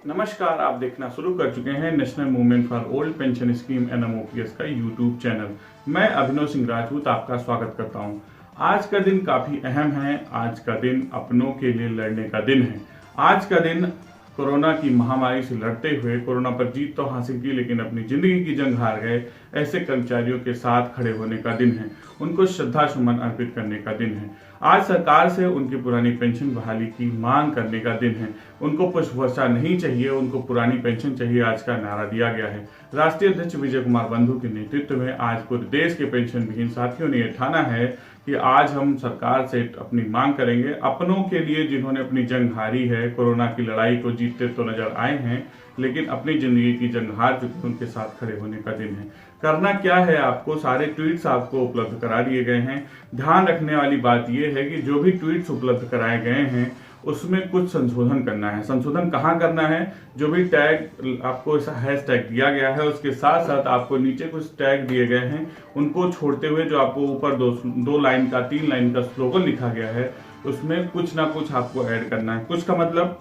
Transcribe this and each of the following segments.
नमस्कार, आप देखना शुरू कर चुके हैं national movement for old pension scheme NMOPS का यूट्यूब चैनल। मैं अभिनव सिंह राजपूत आपका स्वागत करता हूं। आज का दिन काफी अहम है। आज का दिन अपनों के लिए लड़ने का दिन है। आज का दिन कोरोना की महामारी से लड़ते हुए कोरोना पर जीत तो हासिल की, लेकिन अपनी जिंदगी की जंग हार गए ऐसे कर्मचारियों के साथ खड़े होने का दिन है। उनको श्रद्धा सुमन अर्पित करने का दिन है। आज सरकार से उनकी पुरानी पेंशन बहाली की मांग करने का दिन है। उनको पुष्पवर्षा नहीं चाहिए, उनको पुरानी पेंशन चाहिए, आज का नारा दिया गया है। राष्ट्रीय अध्यक्ष विजय कुमार बंधु के नेतृत्व में आज पूरे देश के पेंशन विहीन साथियों ने यह ठाना है कि आज हम सरकार से अपनी मांग करेंगे। अपनों के लिए जिन्होंने अपनी जंग हारी है, कोरोना की लड़ाई को जीतते तो नजर आए हैं, लेकिन अपनी जिंदगी की जंग हार चुके, उनके साथ खड़े होने का दिन है। करना क्या है, आपको सारे ट्वीट्स आपको उपलब्ध करा दिए गए हैं। ध्यान रखने वाली बात यह है कि जो भी ट्वीट्स उपलब्ध कराए गए हैं उसमें कुछ संशोधन करना है। संशोधन कहाँ करना है? जो भी टैग आपको हैश टैग दिया गया है उसके साथ साथ आपको नीचे कुछ टैग दिए गए हैं, उनको छोड़ते हुए जो आपको ऊपर दो लाइन का 3 लाइन का स्लोगन लिखा गया है उसमें कुछ ना कुछ आपको ऐड करना है। कुछ का मतलब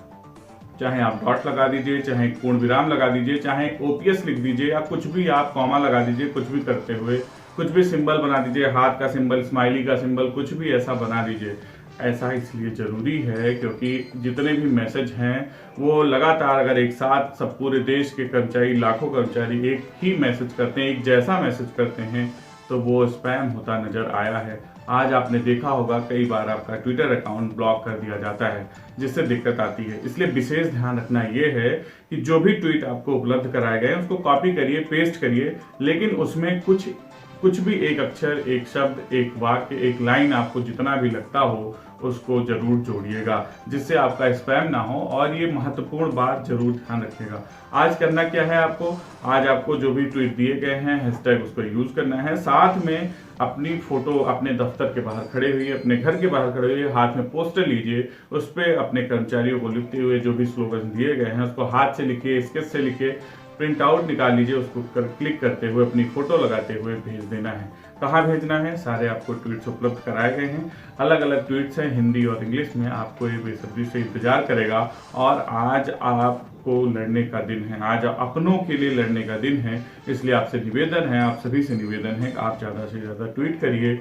चाहे आप डॉट लगा दीजिए, चाहे पूर्ण विराम लगा दीजिए, चाहे OPS लिख दीजिए, या कुछ भी आप कॉमा लगा दीजिए। कुछ भी करते हुए कुछ भी सिंबल बना दीजिए, हाथ का सिंबल, स्माइली का सिंबल, कुछ भी ऐसा बना दीजिए। ऐसा इसलिए जरूरी है क्योंकि जितने भी मैसेज हैं वो लगातार अगर एक साथ सब पूरे देश के कर्मचारी, लाखों कर्मचारी एक ही मैसेज करते हैं, एक जैसा मैसेज करते हैं, तो वो स्पैम होता नजर आया है। आज आपने देखा होगा कई बार आपका ट्विटर अकाउंट ब्लॉक कर दिया जाता है, जिससे दिक्कत आती है। इसलिए विशेष ध्यान रखना यह है कि जो भी ट्वीट आपको उपलब्ध कराए गए उसको कॉपी करिए, पेस्ट करिए, लेकिन उसमें कुछ भी एक अक्षर, एक शब्द, एक वाक्य, एक लाइन आपको जितना भी लगता हो उसको जरूर जोड़िएगा, जिससे आपका स्पैम ना हो। और ये महत्वपूर्ण बात जरूर ध्यान रखिएगा। आज करना क्या है आपको? आज आपको जो भी ट्वीट दिए गए हैं हैशटैग उसको यूज करना है। साथ में अपनी फोटो अपने दफ्तर के बाहर खड़े हुए, अपने घर के बाहर खड़े हुए हाथ में पोस्टर लीजिए, उस पर अपने कर्मचारियों को लिखते हुए जो भी स्लोगन दिए गए हैं उसको हाथ से लिखिए, स्केच से लिखिए, प्रिंट आउट निकाल लीजिए, उसको क्लिक करते हुए अपनी फोटो लगाते हुए भेज देना है। कहाँ भेजना है? सारे आपको ट्वीट्स उपलब्ध कराए गए हैं। अलग अलग ट्वीट्स हैं, हिंदी और इंग्लिश में। आपको ये बेसब्री से इंतजार करेगा। और आज आपको लड़ने का दिन है, आज अपनों के लिए लड़ने का दिन है। इसलिए आपसे निवेदन है, आप सभी से निवेदन है कि आप ज़्यादा से ज़्यादा ट्वीट करिए।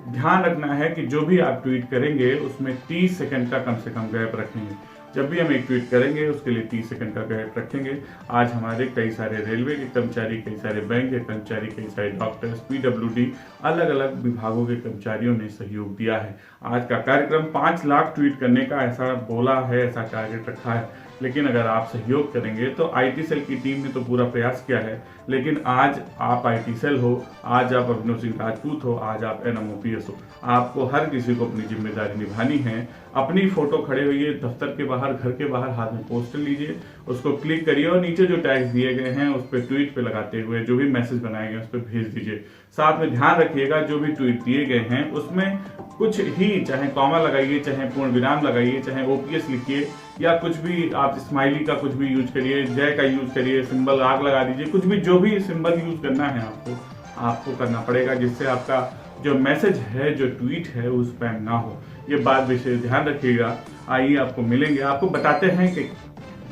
ध्यान रखना है कि जो भी आप ट्वीट करेंगे उसमें 30 सेकंड का कम से कम गैप रखेंगे। जब भी हम एक ट्वीट करेंगे उसके लिए 30 सेकंड का गैप रखेंगे। आज हमारे कई सारे रेलवे के कर्मचारी, कई सारे बैंक के कर्मचारी, कई सारे डॉक्टर्स, PWD, अलग अलग विभागों के कर्मचारियों ने सहयोग दिया है। आज का कार्यक्रम 5 लाख ट्वीट करने का ऐसा बोला है, ऐसा टारगेट रखा है। लेकिन अगर आप सहयोग करेंगे तो IT सेल की टीम ने तो पूरा प्रयास किया है, लेकिन आज आप IT सेल हो, आज आप अभिनव सिंह राजपूत हो, आज आप NMOPS हो। आपको हर किसी को अपनी जिम्मेदारी निभानी है। अपनी फोटो खड़े हुई दफ्तर के बाहर, घर के बाहर, हाथ में पोस्टर लीजिए, उसको क्लिक करिए और नीचे जो टैग्स दिए गए हैं उस पर ट्वीट पे लगाते हुए जो भी मैसेज बनाए गए उस पर भेज दीजिए। साथ में ध्यान रखिएगा जो भी ट्वीट दिए गए हैं उसमें कुछ ही, चाहे कॉमा लगाइए, चाहे पूर्ण विराम लगाइए, चाहे OPS लिखिए, या कुछ भी आप स्माइली का कुछ भी यूज करिए, जय का यूज करिए, सिंबल आग लगा दीजिए, कुछ भी जो भी सिंबल यूज करना है आपको करना पड़ेगा, जिससे आपका जो मैसेज है, जो ट्वीट है वो स्पैम ना हो। ये बात विशेष ध्यान रखिएगा। आइए आपको मिलेंगे, आपको बताते हैं कि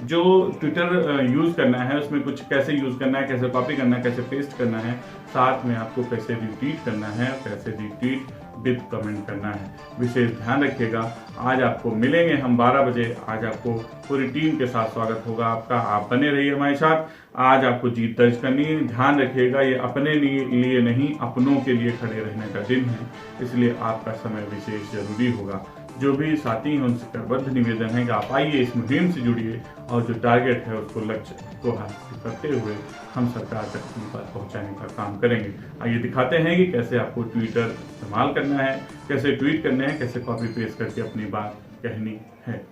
जो ट्विटर यूज करना है उसमें कुछ कैसे यूज करना है, कैसे कॉपी करना है, कैसे पेस्ट करना है, साथ में आपको कैसे रिट्वीट करना है, कैसे रिट्वीट विद कमेंट करना है। विशेष ध्यान रखिएगा। आज आपको मिलेंगे हम 12 बजे। आज आपको पूरी टीम के साथ स्वागत होगा आपका। आप बने रहिए हमारे साथ। आज आपको जीत दर्ज करनी है। ध्यान रखिएगा, ये अपने लिए नहीं, अपनों के लिए खड़े रहने का दिन है, इसलिए आपका समय विशेष जरूरी होगा। जो भी साथी हैं उनसे करबद्ध निवेदन है कि आप आइए, इस मुहिम से जुड़िए और जो टारगेट है उसको, लक्ष्य को हासिल करते हुए हम सरकार तक अपनी बात पहुंचाने का काम करेंगे। आइए दिखाते हैं कि कैसे आपको ट्विटर इस्तेमाल करना है, कैसे ट्वीट करने हैं, कैसे कॉपी पेस्ट करके अपनी बात कहनी है।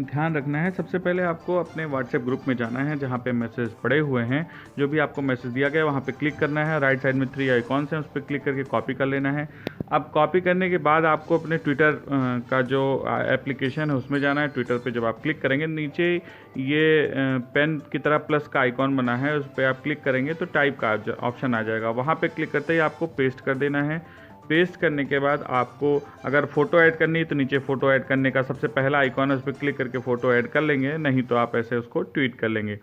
ध्यान रखना है, सबसे पहले आपको अपने व्हाट्सएप ग्रुप में जाना है जहाँ पे मैसेज पड़े हुए हैं। जो भी आपको मैसेज दिया गया है वहाँ पे क्लिक करना है। राइट साइड में 3 आइकॉन्स हैं, उस पर क्लिक करके कॉपी कर लेना है। अब कॉपी करने के बाद आपको अपने ट्विटर का जो एप्लीकेशन है उसमें जाना है। ट्विटर पे जब आप क्लिक करेंगे, नीचे ये पेन की तरह प्लस का आइकॉन बना है, उस पर आप क्लिक करेंगे तो टाइप का ऑप्शन आ जाएगा। वहाँ पे क्लिक करते ही आपको पेस्ट कर देना है। पेस्ट करने के बाद आपको अगर फ़ोटो ऐड करनी है तो नीचे फ़ोटो ऐड करने का सबसे पहला आइकॉन है, उस पर क्लिक करके फ़ोटो ऐड कर लेंगे, नहीं तो आप ऐसे उसको ट्वीट कर लेंगे।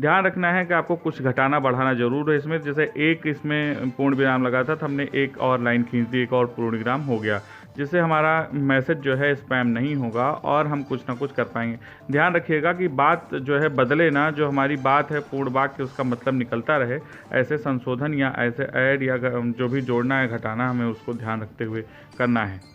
ध्यान रखना है कि आपको कुछ घटाना बढ़ाना ज़रूर है इसमें। जैसे एक इसमें पूर्ण विराम लगा था तो हमने एक और लाइन खींच दी, एक और पूर्ण विराम हो गया, जिससे हमारा मैसेज जो है स्पैम नहीं होगा और हम कुछ ना कुछ कर पाएंगे। ध्यान रखिएगा कि बात जो है बदले ना, जो हमारी बात है पूर्ण वाक्य उसका मतलब निकलता रहे। ऐसे संशोधन या ऐसे ऐड या जो भी जोड़ना है घटाना, हमें उसको ध्यान रखते हुए करना है।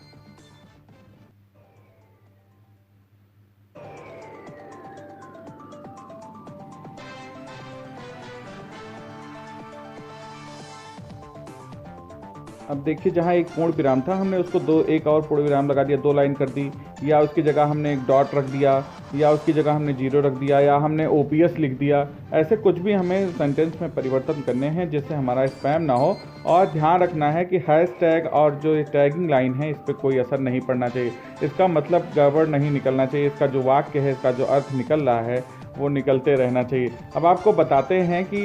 अब देखिए, जहाँ एक पूर्ण विराम था हमने उसको एक और पूर्ण विराम लगा दिया, 2 लाइन कर दी, या उसकी जगह हमने एक डॉट रख दिया, या उसकी जगह हमने 0 रख दिया, या हमने OPS लिख दिया। ऐसे कुछ भी हमें सेंटेंस में परिवर्तन करने हैं जिससे हमारा स्पैम ना हो। और ध्यान रखना है कि हैशटैग और जो टैगिंग लाइन है इस पर कोई असर नहीं पड़ना चाहिए। इसका मतलब गड़बड़ नहीं निकलना चाहिए, इसका जो वाक्य है, इसका जो अर्थ निकल रहा है वो निकलते रहना चाहिए। अब आपको बताते हैं कि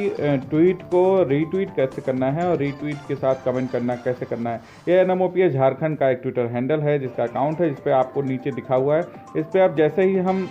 ट्वीट को रीट्वीट कैसे करना है और रीट्वीट के साथ कमेंट करना कैसे करना है। यह NMOPS झारखंड का एक ट्विटर हैंडल है जिसका अकाउंट है, जिस पर आपको नीचे दिखा हुआ है। इस पर आप जैसे ही हम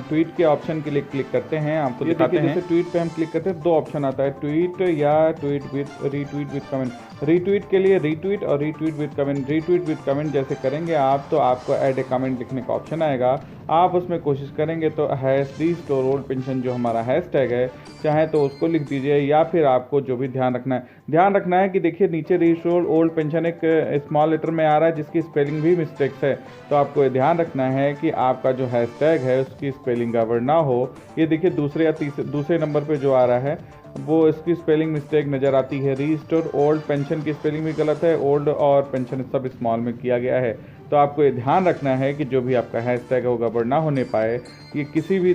ट्वीट के ऑप्शन के लिए क्लिक करते हैं, आपको दिखाते हैं जैसे ट्वीट पे हम क्लिक करते हैं 2 ऑप्शन आता है, ट्वीट या tweet with retweet with comment. Retweet के लिए रीट्वीट और retweet with comment. Retweet with comment जैसे करेंगे आप तो आपको ऐड ए कमेंट लिखने का ऑप्शन आएगा। आप उसमें कोशिश करेंगे तो रीस्टोर ओल्ड पेंशन जो हमारा हैशटैग है, चाहे तो उसको लिख दीजिए, या फिर आपको जो भी ध्यान रखना है कि देखिए नीचे रीस्टोर ओल्ड पेंशन एक स्मॉल लेटर में आ रहा है जिसकी स्पेलिंग भी मिस्टेक्स है। तो आपको ये ध्यान रखना है कि आपका जो हैशटैग है उसकी स्पेलिंग गड़बड़ ना हो। ये देखिए दूसरे या दूसरे नंबर पे जो आ रहा है वो इसकी स्पेलिंग मिस्टेक नज़र आती है। रीस्टोर ओल्ड पेंशन की स्पेलिंग भी गलत है, ओल्ड और पेंशन सब स्मॉल में किया गया है। तो आपको ये ध्यान रखना है कि जो भी आपका हैशटैग है वो गड़बड़ ना होने पाए। ये किसी भी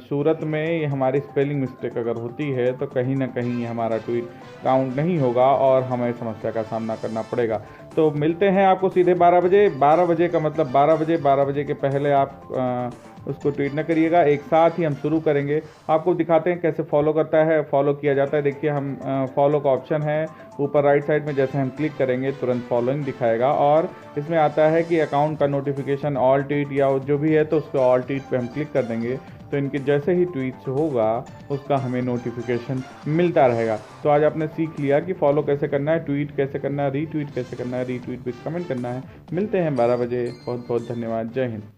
सूरत में ये हमारी स्पेलिंग मिस्टेक अगर होती है तो कहीं ना कहीं हमारा ट्वीट काउंट नहीं होगा और हमें समस्या का सामना करना पड़ेगा। तो मिलते हैं आपको सीधे 12 बजे। 12 बजे का मतलब 12 बजे के पहले आप उसको ट्वीट न करिएगा। एक साथ ही हम शुरू करेंगे। आपको दिखाते हैं कैसे फॉलो करता है, फॉलो किया जाता है। देखिए हम फॉलो का ऑप्शन है ऊपर राइट साइड में, जैसे हम क्लिक करेंगे तुरंत फॉलोइंग दिखाएगा और इसमें आता है कि अकाउंट का नोटिफिकेशन ऑल ट्वीट या जो भी है तो उसको ऑल ट्वीट पे हम क्लिक कर देंगे तो इनके जैसे ही ट्वीट्स होगा उसका हमें नोटिफिकेशन मिलता रहेगा। तो आज आपने सीख लिया कि फॉलो कैसे करना है, ट्वीट कैसे करना है, रीट्वीट कैसे करना है, रीट्वीट विद कमेंट करना है। मिलते हैं 12 बजे। बहुत बहुत धन्यवाद। जय हिंद।